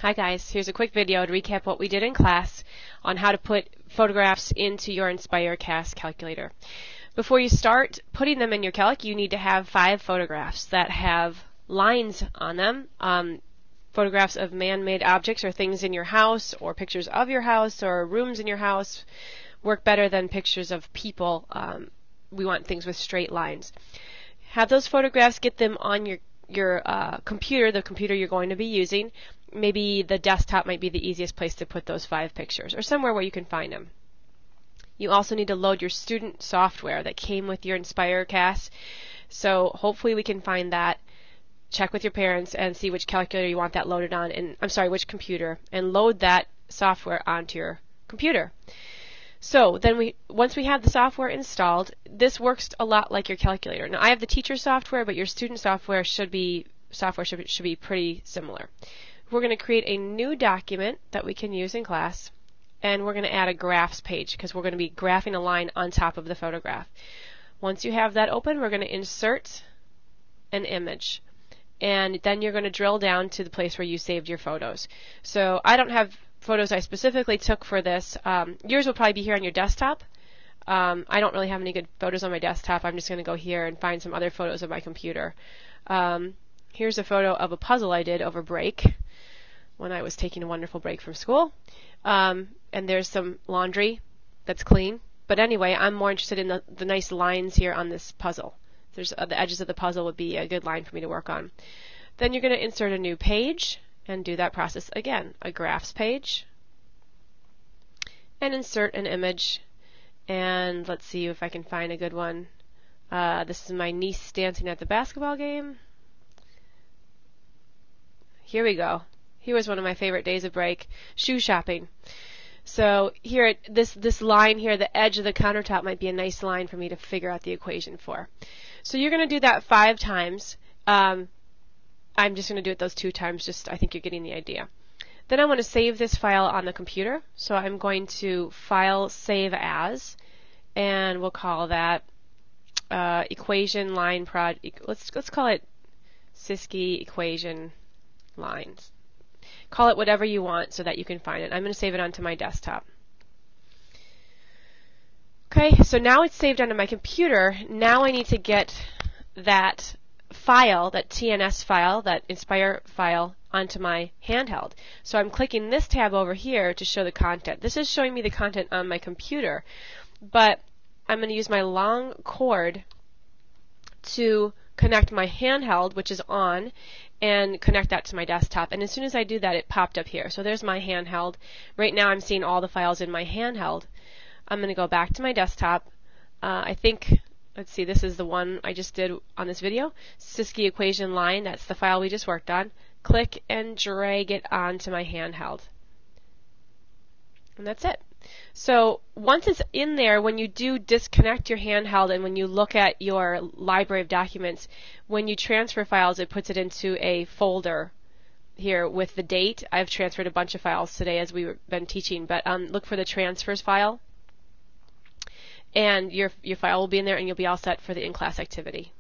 Hi guys, here's a quick video to recap what we did in class on how to put photographs into your InspireCast calculator. Before you start putting them in your calc, you need to have 5 photographs that have lines on them. Photographs of man-made objects or things in your house, or pictures of your house or rooms in your house work better than pictures of people. We want things with straight lines. Have those photographs, get them on your computer, the computer you're going to be using. Maybe the desktop might be the easiest place to put those 5 pictures, or somewhere where you can find them. You also need to load your student software that came with your InspireCast. So hopefully we can find that. Check with your parents and see which calculator you want that loaded on, and which computer, and load that software onto your computer. So then once we have the software installed, this works a lot like your calculator. Now I have the teacher software, but your student software should be pretty similar. We're going to create a new document that we can use in class, and we're going to add a graphs page because we're going to be graphing a line on top of the photograph. Once you have that open, we're going to insert an image, and then you're going to drill down to the place where you saved your photos. So I don't have photos I specifically took for this. Yours will probably be here on your desktop. I don't really have any good photos on my desktop. I'm just going to go here and find some other photos of my computer. Here's a photo of a puzzle I did over break when I was taking a wonderful break from school. And there's some laundry that's clean. But anyway, I'm more interested in the nice lines here on this puzzle. The edges of the puzzle would be a good line for me to work on. Then you're going to insert a new page and do that process again. A graphs page. And insert an image. And let's see if I can find a good one. This is my niece dancing at the basketball game. Here we go. Here was one of my favorite days of break, shoe shopping. So here, this line here, the edge of the countertop might be a nice line for me to figure out the equation for. So you're going to do that 5 times. I'm just going to do it those 2 times, I think you're getting the idea. Then I want to save this file on the computer. So I'm going to File, Save As, and we'll call that equation line let's call it Siski equation lines. Call it whatever you want so that you can find it. I'm going to save it onto my desktop. Okay, so now it's saved onto my computer. Now I need to get that file, that TNS file, that Inspire file, onto my handheld. So I'm clicking this tab over here to show the content. This is showing me the content on my computer, but I'm going to use my long cord to connect my handheld, which is on, and connect that to my desktop. And as soon as I do that, it popped up here. So there's my handheld. Right now I'm seeing all the files in my handheld. I'm going to go back to my desktop. I think, let's see, this is the one I just did on this video. Siski equation line, that's the file we just worked on. Click and drag it onto my handheld. And that's it. So once it's in there, when you do disconnect your handheld and when you look at your library of documents, when you transfer files, it puts it into a folder here with the date. I've transferred a bunch of files today as we've been teaching, but look for the transfers file, and your file will be in there, and you'll be all set for the in-class activity.